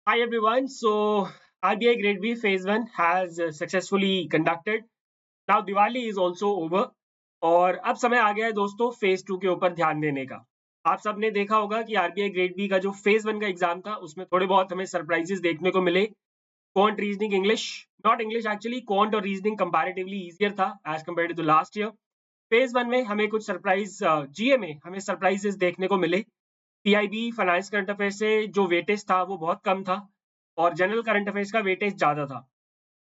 Hi everyone. So RBI Grade B Phase 1 has successfully conducted. Now Diwali is also over और अब समय आ गया है दोस्तों फेज 2 के ऊपर ध्यान देने का। आप सबने देखा होगा कि आरबीआई ग्रेड बी का जो फेज 1 का एग्जाम था उसमें थोड़े बहुत हमें सरप्राइजेस देखने को मिले। Quant reasoning English, not English actually, quant और रीजनिंग कंपैरेटिवली इजियर था as compare to the last year. Phase 1 में हमें कुछ सरप्राइज जीए में हमें सरप्राइजेस देखने को मिले। पीआईबी फाइनेंस करंट अफेयर से जो वेटेज था वो बहुत कम था और जनरल करंट अफेयर्स का वेटेज ज्यादा था।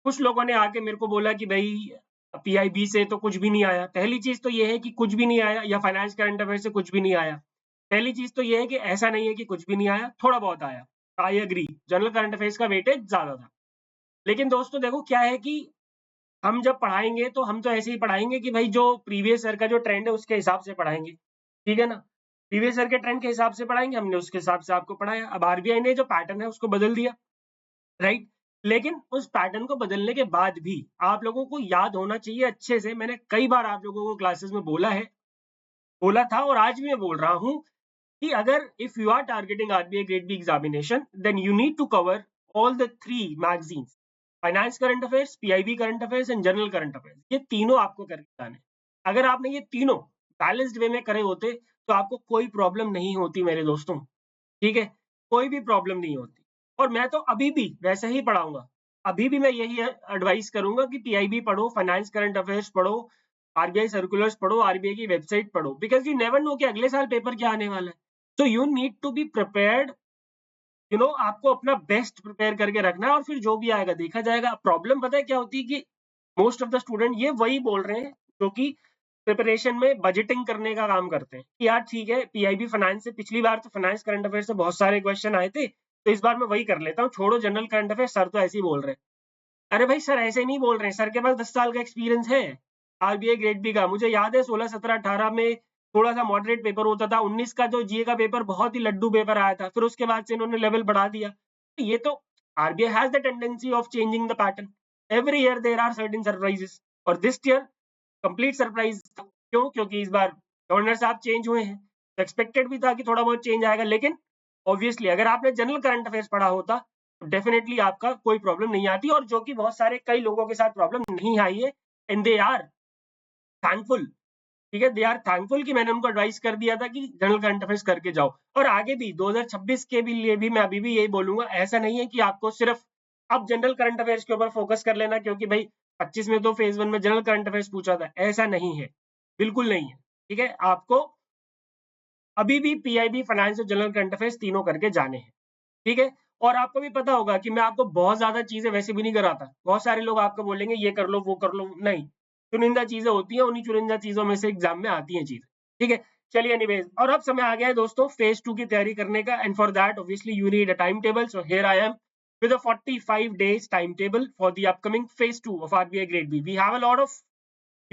कुछ लोगों ने आके मेरे को बोला कि भाई पीआईबी से तो कुछ भी नहीं आया। पहली चीज तो ये है कि कुछ भी नहीं आया, या फाइनेंस करंट अफेयर से कुछ भी नहीं आया। पहली चीज तो ये है कि ऐसा नहीं है कि कुछ भी नहीं आया, थोड़ा बहुत आया। I agree, general current affairs का वेटेज ज्यादा था। लेकिन दोस्तों देखो क्या है कि हम जब पढ़ाएंगे तो हम तो ऐसे ही पढ़ाएंगे कि भाई जो प्रीवियस ईयर का जो ट्रेंड है उसके हिसाब से पढ़ाएंगे, ठीक है ना। प्रीवियस ईयर के ट्रेंड के हिसाब से पढ़ाएंगे, हमने उसके हिसाब से आपको पढ़ाया। अब आरबीआई ने जो पैटर्न है उसको बदल दिया, राइट। लेकिन उस पैटर्न को बदलने के बाद भी आप लोगों को याद होना चाहिए अच्छे से। मैंने कई बार आप लोगों को क्लासेस में बोला था और आज भी मैं बोल रहा हूं कि अगर if you are targeting RBI grade B examination then you need to cover all the 3 magazines, finance current affairs, PIB current affairs and general current affairs. ये तीनों आपको करके जाने। अगर आपने ये तीनों बैलेंस्ड वे में करे होते तो आपको कोई प्रॉब्लम नहीं होती मेरे दोस्तों, ठीक है। कोई भी प्रॉब्लम नहीं होती। और मैं तो अभी भी वैसे ही पढ़ाऊंगा। अभी भी मैं यही एडवाइस करूंगा कि पीआईबी पढ़ो, फाइनेंस करंट अफेयर्स पढ़ो, आरबीआई सर्कुलर्स पढ़ो, आरबीआई की वेबसाइट पढ़ो, बिकॉज यू नेवर नो कि अगले साल पेपर क्या आने वाला है। तो you need to be prepared, आपको अपना बेस्ट प्रिपेयर करके रखना है और फिर जो भी आएगा देखा जाएगा। प्रॉब्लम पता है क्या होती है कि मोस्ट ऑफ द स्टूडेंट ये वही बोल रहे हैं जो कि प्रिपरेशन में बजटिंग करने का काम करते हैं कि यार ठीक है पीआईबी फाइनेंस से पिछली बार तो फाइनेंस करंट अफेयर से बहुत सारे क्वेश्चन आए थे तो इस बार मैं वही कर लेता हूँ, छोड़ो जनरल करंट अफेयर, सर तो ऐसे ही बोल रहे हैं। अरे भाई सर ऐसे नहीं बोल रहे हैं, सर के पास 10 साल का एक्सपीरियंस है आरबीआई ग्रेड बी का। मुझे याद है 16 17 18 में थोड़ा सा मॉडरेट पेपर होता था, 19 का जो जीए का पेपर बहुत ही लड्डू पेपर आया था, फिर उसके बाद से इन्होंने लेवल बढ़ा दिया। तो ये तो RBI has the tendency of changing the pattern. Every year there are certain surprises और दिस ईयर कंप्लीट सरप्राइज। क्यों? क्योंकि इस बार गवर्नर साहब चेंज हुए हैं तो एक्सपेक्टेड भी था कि थोड़ा बहुत चेंज आएगा। लेकिन ऑब्वियसली अगर आपने जनरल करंट अफेयर्स पढ़ा होता तो डेफिनेटली आपका कोई प्रॉब्लम नहीं आती, और जो कि बहुत सारे कई लोगों के साथ प्रॉब्लम नहीं आई है एंड दे आर थैंकफुल, ठीक है। दे आर थैंकफुल कि मैंने उनको एडवाइस कर दिया था कि जनरल करंट अफेयर्स करके जाओ। और आगे भी 2026 के भी लिए भी मैं अभी भी यही बोलूंगा, ऐसा नहीं है कि आपको सिर्फ अब जनरल करंट अफेयर्स के ऊपर फोकस कर लेना क्योंकि भाई 25 में तो फेज 1 में जनरल करंट अफेयर्स पूछा था। ऐसा नहीं है, बिल्कुल नहीं है, ठीक है। आपको अभी भी पीआईबी, फाइनेंस और जनरल करंट अफेयर्स तीनों करके जाने हैं, ठीक है। और आपको भी पता होगा कि मैं आपको बहुत ज्यादा चीजें वैसे भी नहीं कराता। बहुत सारे लोग आपको बोलेंगे ये कर लो वो कर लो, नहीं, चुनिंदा चीजें होती हैं, उन्हीं चुनिंदा चीजों में से एग्जाम में आती हैं चीजें, ठीक है। चलिए एनीवेज, और अब समय आ गया है दोस्तों फेज 2 की तैयारी करने का, and for that obviously you need a time table. So here I am with a 45 days timetable for the upcoming phase 2 of RBI grade B. We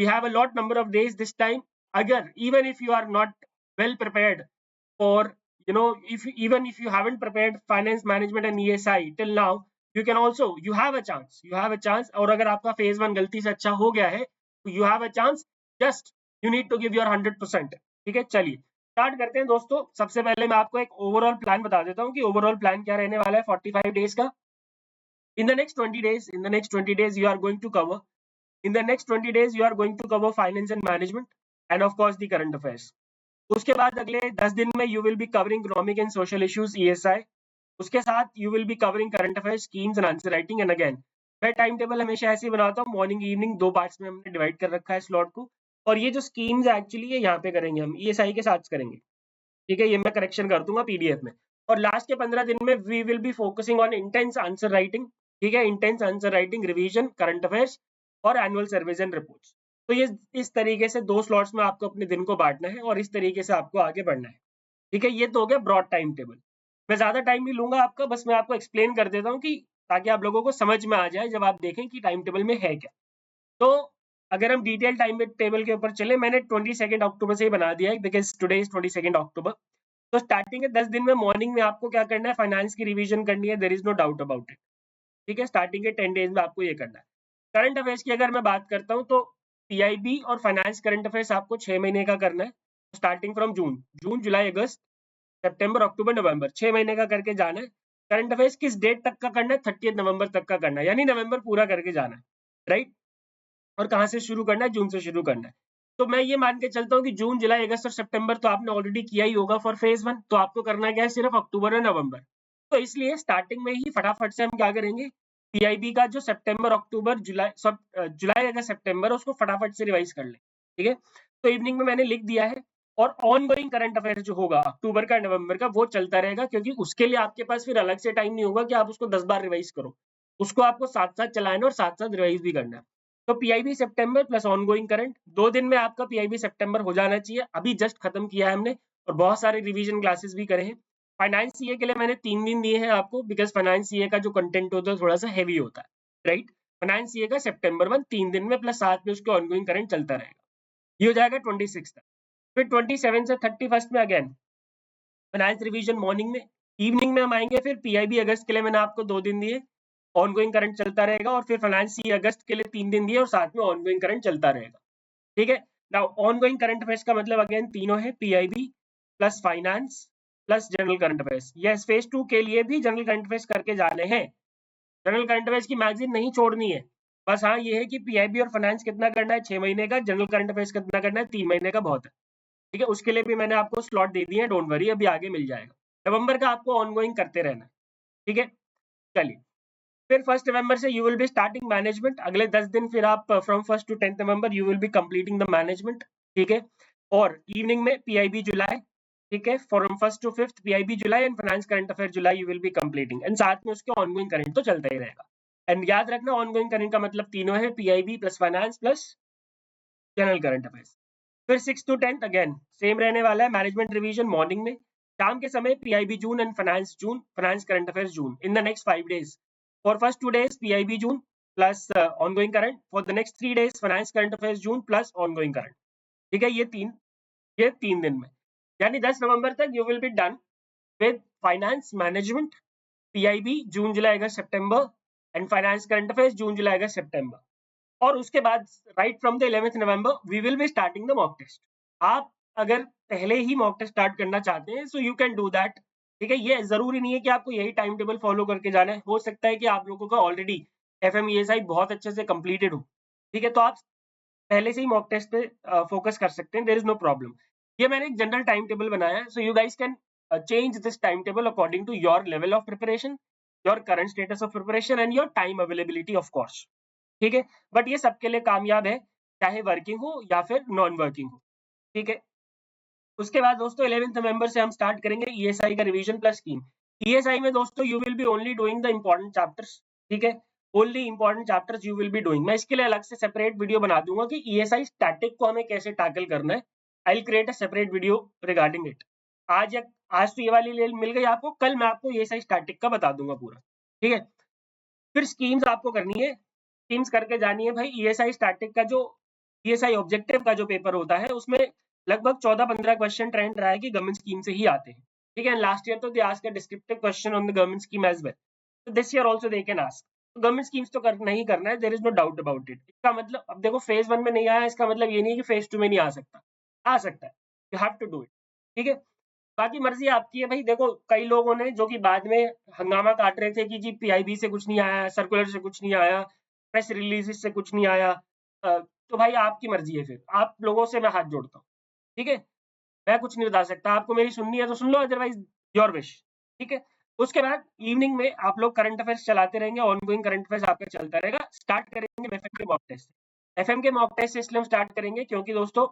have a lot number of days this time. Agar even if you are not well prepared for, if even if you haven't prepared finance management and ESI till now, you have a chance. और अगर आपका phase 1 गलती से अच्छा हो गया है तो you have a chance, just you need to give your 100%, ठीक है। चलिए स्टार्ट करते हैं दोस्तों। सबसे पहले मैं आपको एक ओवरऑल प्लान बता देता हूँ कि ओवरऑल प्लान क्या रहने वाला है 45 डेज का। In the next 20 days you are going to cover, in the next 20 days you are going to cover finance and management and of course the current affairs. उसके बाद अगले 10 दिन में you will be covering economic and social issues ESI. उसके साथ you will be covering current affairs, schemes and answer writing. And again मैं time table हमेशा ऐसे ही बनाता हूँ, मॉर्निंग इवनिंग दो पार्ट्स में हमने डिवाइड कर रखा है स्लॉट को। और ये जो स्कीम्स है एक्चुअली ये यहाँ पे करेंगे हम, ESI के साथ करेंगे, ठीक है। ये मैं करेक्शन कर दूंगा पीडीएफ में। और लास्ट के 15 दिन में we will be focusing on intense answer writing, ठीक है। Intense answer writing, revision, current affairs और एनुअल सर्वेज एंड रिपोर्ट्स। तो ये इस तरीके से 2 स्लॉट्स में आपको अपने दिन को बांटना है और इस तरीके से आपको आगे बढ़ना है, ठीक है। ये तो हो गया ब्रॉड टाइम टेबल। मैं ज्यादा टाइम नहीं लूंगा आपका, बस मैं आपको एक्सप्लेन कर देता हूँ कि ताकि आप लोगों को समझ में आ जाए जब आप देखें कि टाइम टेबल में है क्या। तो अगर हम डिटेल टाइम टेबल के ऊपर चले, मैंने 22 अक्टूबर से ही बना दिया है बिकॉज टुडे इज 22 अक्टूबर। तो स्टार्टिंग के 10 दिन में मॉर्निंग में आपको क्या करना है, फाइनेंस की रिवीजन करनी है, there is no doubt about it, ठीक है। स्टार्टिंग के 10 डेज में आपको ये करना है। करंट अफेयर्स की अगर मैं बात करता हूँ तो पीआईबी और फाइनेंस करंट अफेयर्स आपको 6 महीने का करना है, starting from June July August सितंबर अक्टूबर नवंबर, 6 महीने का करके जाना है। करंट अफेयर्स किस डेट तक का करना है, 30 नवंबर तक का करना है, यानी नवंबर पूरा करके जाना है, राइट। और कहाँ से शुरू करना है, जून से शुरू करना है। तो मैं ये मान के चलता हूँ कि जून, जुलाई, अगस्त और सितंबर तो आपने ऑलरेडी किया ही होगा फॉर फेज 1, तो आपको करना क्या है, सिर्फ अक्टूबर और नवंबर। तो इसलिए स्टार्टिंग में ही फटाफट से हम क्या करेंगे, पीआईबी का जो सितंबर, अक्टूबर, जुलाई, सब जुलाई, अगस्त, सितंबर, उसको फटाफट से रिवाइज कर ले, ठीक है। तो इवनिंग में मैंने लिख दिया है, और ऑन गोइंग करंट अफेयर जो होगा अक्टूबर का, नवंबर का, वो चलता रहेगा, क्योंकि उसके लिए आपके पास फिर अलग से टाइम नहीं होगा कि आप उसको 10 बार रिवाइज करो, उसको आपको साथ साथ चलाना और साथ साथ रिवाइज भी करना है। तो पीआईबी सितंबर प्लस ऑनगोइंग करंट, 2 दिन में आपका पीआईबी सितंबर हो जाना चाहिए। अभी जस्ट खत्म किया है हमने, और बहुत सारे रिवीजन क्लासेस भी करे हैं। फाइनेंस सीए के लिए मैंने 3 दिन दिए हैं आपको, बिकॉज फाइनेंस सीए का जो कंटेंट होता है थोड़ा सा हैवी होता है, राइट। फाइनेंस सीए का सितंबर 1 3 दिन में, प्लस साथ में उसके ऑनगोइंग करंट चलता रहेगा। ये हो जाएगा 26 तक। फिर 27 से 31 में अगेन फाइनेंस रिवीजन मॉर्निंग में। इवनिंग में हम आएंगे फिर पीआईबी अगस्त के लिए मैंने आपको 2 दिन दिए, ऑनगोइंग करंट चलता रहेगा। और फिर फाइनेंस सी अगस्त के लिए 3 दिन दिए, और साथ में ऑनगोइंग करंट चलता रहेगा, ठीक है। नाउ ऑनगोइंग करंट अफेयर्स का मतलब अगेन तीनों है, PIB plus finance plus general current affairs. Yes, phase 2 के लिए भी जनरल करंट अफेयर्स करके जाने हैं। जनरल करंट अफेयर्स की मैगजीन नहीं छोड़नी है, बस हाँ ये है कि पीआईबी और फाइनेंस कितना करना है, 6 महीने का। जनरल करंट अफेयर्स कितना करना है, 3 महीने का बहुत है, ठीक है। उसके लिए भी मैंने आपको स्लॉट दे दिए हैं, डोंट वरी, अभी आगे मिल जाएगा। नवंबर का आपको ऑनगोइंग करते रहना है, ठीक है। चलिए, फिर 1 नवंबर से you will be starting management. अगले 10 दिन फिर आप from 1 to 10 November you will be completing the management, ठीक है। और इवनिंग में पीआईबी जुलाई, ठीक है, from 1 to 5 PIB July and finance current affair July you will be completing, and साथ में उसके ऑनगोइंग करंट तो चलता ही रहेगा। एंड याद रखना, ऑनगोइंग करंट का मतलब तीनों है, PIB plus finance plus general current affairs. फिर 6 to 10 अगेन सेम रहने वाला है, मैनेजमेंट रिवीजन मॉर्निंग में, शाम के समय PIB June and finance June, finance current affairs June, in the next 5 days। For first 2 days PIB June plus ongoing current, for the next 3 days finance current affairs June plus ongoing current, ठीक है। ये 3 दिन में, यानी 10 नवंबर तक you will be done with finance management, PIB June, July, August, September, and finance current affairs June, July, August, September. और उसके बाद right from the 11th November we will be starting the mock test. आप अगर पहले ही mock test start करना चाहते हैं so you can do that, ठीक है। ये जरूरी नहीं है कि आपको यही टाइम टेबल फॉलो करके जाना है, हो सकता है कि आप लोगों का ऑलरेडी एफएमईएसआई बहुत अच्छे से कंप्लीटेड हो, ठीक है, तो आप पहले से ही मॉक टेस्ट पे फोकस कर सकते हैं, देयर इज नो प्रॉब्लम। ये मैंने एक जनरल टाइम टेबल बनाया है, so you guys can change this time table according to your level of preparation, your current status of preparation and your time availability of course, ठीक है। But ये सबके लिए कामयाब है, चाहे वर्किंग हो या फिर नॉन वर्किंग हो, ठीक है। उसके बाद दोस्तों 11 नवंबर से हम स्टार्ट करेंगे ईएसआई का रिवीजन प्लस स्कीम। ईएसआई में दोस्तों you will B only doing the important chapters, ठीक है, only important chapters you will be doing. मैं इसके लिए अलग से सेपरेट वीडियो बना दूंगा कि ईएसआई स्टैटिक को हमें कैसे टैकल करना है। I will create a separate video regarding it. आज तो ये वाली ले मिल गई आपको, कल मैं आपको ईएसआई स्टैटिक का बता दूंगा पूरा, ठीक है। फिर स्कीम्स आपको करनी है, स्कीम्स करके जानी है भाई। ईएसआई स्टैटिक का जो ईएसआई ऑब्जेक्टिव का जो पेपर होता है उसमें लगभग 14-15 क्वेश्चन ट्रेंड रहा है कि गवर्नमेंट स्कीम से ही आते हैं, ठीक है। लास्ट ईयर तो they asked a descriptive question on the government scheme as well, तो this year also they can ask. तो गवर्नमेंट स्कीम्स तो करना ही करना है, there is no doubt about it. इसका मतलब अब देखो फेज 1 में नहीं आया, इसका मतलब ये नहीं है कि फेज 2 में नहीं आ सकता, आ सकता है, you have to do it, ठीक है। बाकी मर्जी आपकी है भाई। देखो कई लोगों ने जो कि बाद में हंगामा काट रहे थे कि जी पीआईबी से कुछ नहीं आया, सर्कुलर से कुछ नहीं आया, प्रेस रिलीज से कुछ नहीं आया, तो भाई आपकी मर्जी है, फिर आप लोगों से मैं हाथ जोड़ता हूँ, ठीक है। मैं कुछ नहीं बता सकता, आपको मेरी सुननी है तो सुन लो, अदरवाइज योर विश, ठीक है। उसके बाद इवनिंग में आप लोग करंट अफेयर्स चलाते रहेंगे, ऑनगोइंग करंट अफेयर्स आपका चलता रहेगा। स्टार्ट करेंगे एफएम के मॉक टेस्ट। एफएम के मॉक टेस्ट इसलिए हम स्टार्ट करेंगे क्योंकि दोस्तों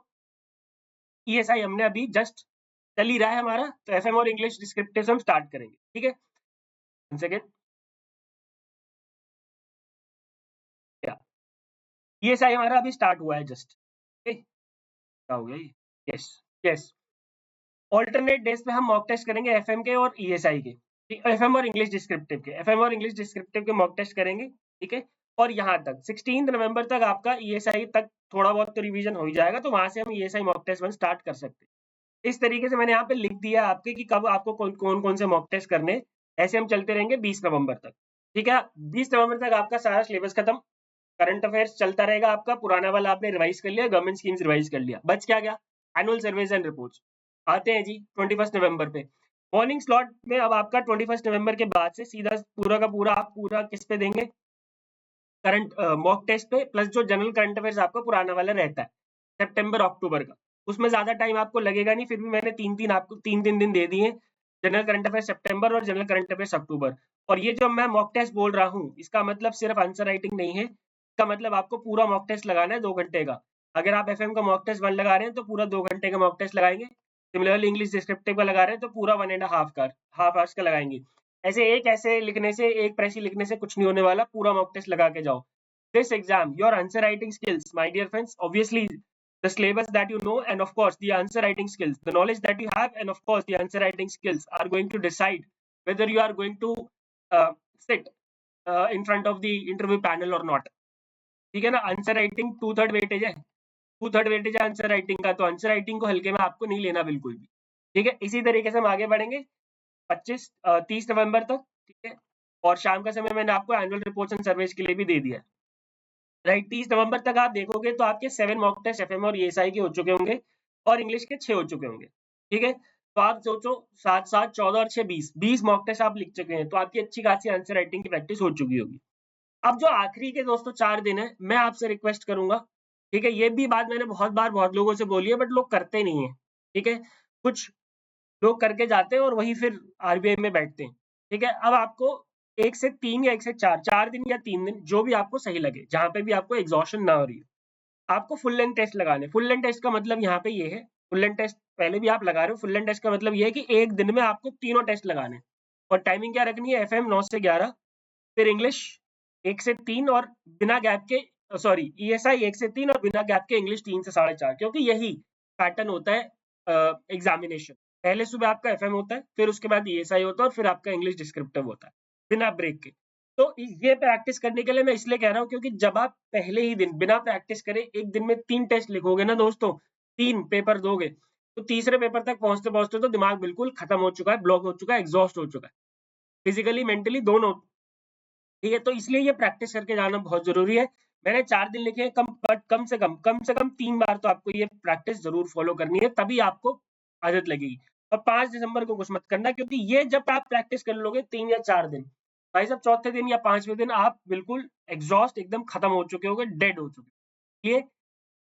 ईएसआई हमने अभी जस्ट चल ही रहा है हमारा, तो एफएम और इंग्लिश डिस्क्रिप्टिव हम स्टार्ट करेंगे, ठीक है। वन सेकेंड, क्या ईएसआई हमारा अभी स्टार्ट हुआ है जस्ट, क्या हो गया ये, यस यस। ऑल्टरनेट डेज पे हम मॉक टेस्ट करेंगे एफएम के और ईएसआई के, एफएम और इंग्लिश डिस्क्रिप्टिव के, एफएम और इंग्लिश डिस्क्रिप्टिव के मॉक टेस्ट करेंगे, ठीक है। और यहाँ तक 16 नवंबर तक आपका ईएसआई तक थोड़ा बहुत तो रिवीजन हो ही जाएगा, तो वहां से हम ESI mock test one start कर सकते हैं। इस तरीके से मैंने यहाँ पे लिख दिया आपके कि कब आपको कौन कौन से मॉक टेस्ट करने हैं। ऐसे हम चलते रहेंगे 20 नवंबर तक, ठीक है। 20 नवंबर तक आपका सारा सिलेबस खत्म, करंट अफेयर्स चलता रहेगा आपका, पुराना वाला आपने रिवाइज कर लिया, गवर्नमेंट स्कीम्स रिवाइज कर लिया, बच क्या गया, एनुअल सर्वेज एंड रिपोर्ट्स। आते हैं जी 21 नवंबर पे। मॉर्निंग स्लॉट में अब आपका 21 नवंबर के बाद से सीधा पूरा का पूरा आप पूरा किस पे देंगे, करंट मॉक टेस्ट पे, प्लस जो जनरल करंट अफेयर्स आपका पुराना वाला रहता है सितंबर अक्टूबर का, उसमें ज्यादा टाइम आपको लगेगा नहीं, फिर भी मैंने आपको तीन दिन दे दिए, जनरल करंट अफेयर सितंबर और जनरल करंट अफेयर्स अक्टूबर। और ये जो मैं मॉक टेस्ट बोल रहा हूँ, इसका मतलब सिर्फ आंसर राइटिंग नहीं है, इसका मतलब आपको पूरा मॉक टेस्ट लगाना है 2 घंटे का। अगर आप एफएम का मॉक टेस्ट 1 लगा रहे हैं तो पूरा 2 घंटे का मॉक टेस्ट लगाएंगे। सिमिलरली इंग्लिश डिस्क्रिप्टिव का लगा रहे हैं तो पूरा 1.5 का हाफ आवर्स का लगाएंगे। ऐसे लिखने से, एक प्रेसी लिखने से कुछ नहीं होने वाला, पूरा मॉक टेस्ट लगा के जाओ। This exam, your answer writing skills, my dear friends, obviously the syllabus that you know, and of course the answer writing skills, the knowledge that you have, and of course the answer writing skills are going to decide whether you are going to sit in front of the interview panel or not. ठीक है ना? Answer writing 2/3 weightage है, 2/3 weightage है answer writing का, तो answer writing को हल्के में आपको नहीं लेना बिल्कुल भी। ठीक है, इसी तरीके से हम आगे बढ़ेंगे 30 नवंबर तक। ठीक है, और शाम का समय मैंने आपको एनुअल रिपोर्ट्स एंड सर्वेज के लिए भी दे दिया है। राइट, 30 नवंबर तक आप देखोगे तो आपके 7 मॉक टेस्ट एफएम और ईएसआई के हो चुके होंगे, और इंग्लिश के 6 हो चुके होंगे। ठीक है, तो आप सोचो 7 7 14 और 6 20 मॉक टेस्ट आप लिख चुके हैं, तो आपकी अच्छी खासी आंसर राइटिंग की प्रैक्टिस हो चुकी होगी। अब जो आखिरी के दोस्तों 4 दिन है, मैं आपसे रिक्वेस्ट करूंगा, ठीक है, ये भी बात मैंने बहुत बार बहुत लोगों से बोली है, बट लोग करते नहीं है। ठीक है, कुछ लोग करके जाते हैं और वही फिर आरबीआई में बैठते हैं। ठीक है, अब आपको 1 से 3 या 1 से 4 दिन या 3 दिन, जो भी आपको सही लगे, जहां पे भी आपको एग्जॉशन ना हो रही हो, आपको फुल लेंथ टेस्ट लगाने। फुल लेंथ टेस्ट का मतलब यहाँ पे ये है, फुल लेंथ टेस्ट पहले भी आप लगा रहे हो, फुल लेंथ टेस्ट का मतलब ये है कि एक दिन में आपको तीनों टेस्ट लगाने। और टाइमिंग क्या रखनी है? एफएम 9 से 11, फिर इंग्लिश 1 से 3, और बिना गैप के, सॉरी, ईएसआई 1 से 3 और बिना गैप के इंग्लिश 3 से 4.5, क्योंकि यही पैटर्न होता है एग्जामिनेशन। पहले सुबह आपका एफएम होता है, फिर उसके बाद ईएसआई होता है, और फिर आपका इंग्लिश डिस्क्रिप्टिव होता है बिना ब्रेक के। तो ये प्रैक्टिस करने के लिए मैं इसलिए कह रहा हूँ, क्योंकि जब आप पहले ही दिन बिना प्रैक्टिस करे एक दिन में 3 टेस्ट लिखोगे ना दोस्तों, 3 पेपर दोगे, तो तीसरे पेपर तक पहुंचते पहुंचते तो दिमाग बिल्कुल खत्म हो चुका है, ब्लॉक हो चुका है, एग्जॉस्ट हो चुका है, फिजिकली मेंटली दोनों। ठीक है, तो इसलिए ये प्रैक्टिस करके जाना बहुत जरूरी है। मैंने 4 दिन लिखे हैं, कम से कम 3 बार तो आपको ये प्रैक्टिस जरूर फॉलो करनी है, तभी आपको आदत लगेगी। और 5 दिसंबर को कुछ मत करना, क्योंकि ये जब आप प्रैक्टिस कर लोगे 3 या 4 दिन, भाई साहब चौथे दिन या 5वें दिन आप बिल्कुल एग्जॉस्ट, एकदम खत्म हो चुके होगे, डेड हो चुके। ये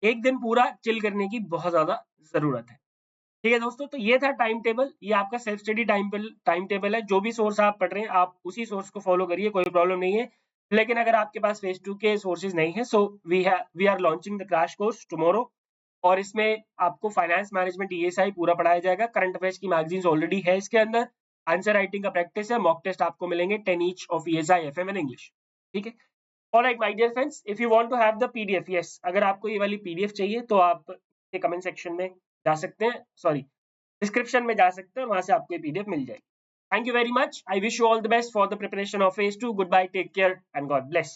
एक दिन पूरा चिल करने की बहुत ज्यादा जरूरत है। ठीक है दोस्तों, तो ये था टाइम टेबल, ये आपका सेल्फ स्टडी टाइम टेबल है। जो भी सोर्स आप पढ़ रहे हैं आप उसी सोर्स को फॉलो करिए, कोई प्रॉब्लम नहीं है। लेकिन अगर आपके पास फेज 2 के सोर्सेज नहीं है, so we are launching the crash course tomorrow, और इसमें आपको फाइनेंस मैनेजमेंट ईएसआई पूरा पढ़ाया जाएगा। करंट अफेयर्स की मैगजीन्स ऑलरेडी है इसके अंदर, आंसर राइटिंग का प्रैक्टिस है, मॉक टेस्ट आपको मिलेंगे 10 each of ESI, FM and English. ठीक है, alright my dear friends, if you want to have the PDF, yes, अगर आपको ये वाली पीडीएफ चाहिए तो आप कमेंट सेक्शन में जा सकते हैं, सॉरी, डिस्क्रिप्शन में जा सकते हैं, वहां से आपको ये पीडीएफ मिल जाएगी। Thank you very much, I wish you all the best for the preparation of phase 2। Goodbye, take care and God bless.